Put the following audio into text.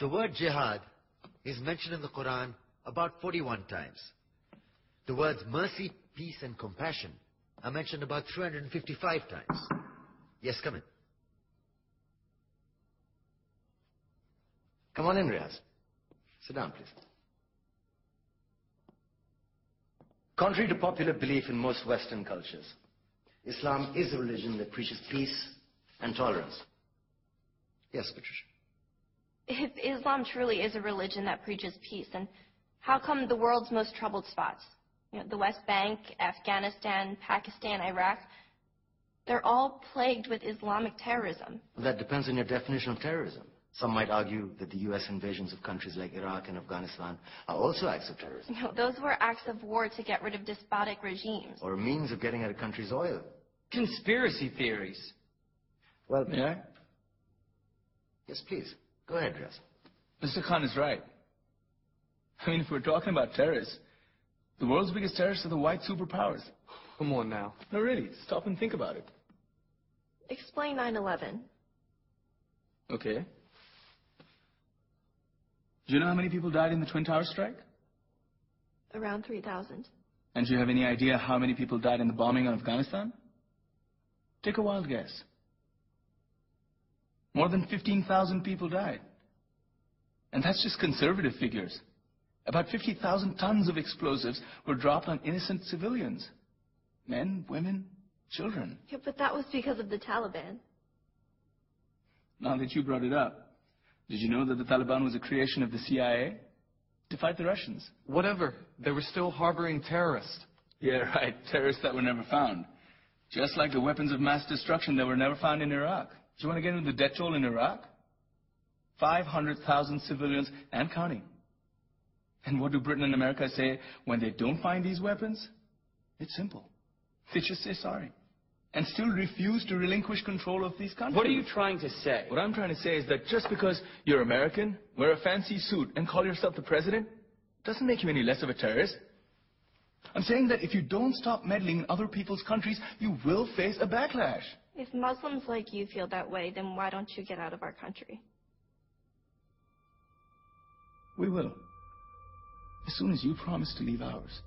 The word jihad is mentioned in the Quran about 41 times. The words mercy, peace, and compassion are mentioned about 355 times. Yes, come in. Come on in, Riaz. Sit down, please. Contrary to popular belief in most Western cultures, Islam is a religion that preaches peace and tolerance. Yes, Patricia. If Islam truly is a religion that preaches peace, then how come the world's most troubled spots, the West Bank, Afghanistan, Pakistan, Iraq, they're all plagued with Islamic terrorism? That depends on your definition of terrorism. Some might argue that the U.S. invasions of countries like Iraq and Afghanistan are also acts of terrorism. Those were acts of war to get rid of despotic regimes. Or a means of getting at a country's oil. Conspiracy theories. Well, May I? Yes, please. Go ahead, Riaz. Mr. Khan is right. I mean, if we're talking about terrorists, the world's biggest terrorists are the white superpowers. Come on now. No, really. Stop and think about it. Explain 9/11. Okay. Do you know how many people died in the Twin Towers strike? Around 3,000. And do you have any idea how many people died in the bombing of Afghanistan? Take a wild guess. More than 15,000 people died. And that's just conservative figures. About 50,000 tons of explosives were dropped on innocent civilians. Men, women, children. Yeah, but that was because of the Taliban. Now that you brought it up, did you know that the Taliban was a creation of the CIA to fight the Russians? Whatever. They were still harboring terrorists. Yeah, right. Terrorists that were never found. Just like the weapons of mass destruction that were never found in Iraq. Do you want to get into the death toll in Iraq? 500,000 civilians and counting. And what do Britain and America say when they don't find these weapons? It's simple. They just say sorry. And still refuse to relinquish control of these countries. What are you trying to say? What I'm trying to say is that just because you're American, wear a fancy suit, and call yourself the president, doesn't make you any less of a terrorist. I'm saying that if you don't stop meddling in other people's countries, you will face a backlash. If Muslims like you feel that way, then why don't you get out of our country? We will. As soon as you promise to leave ours.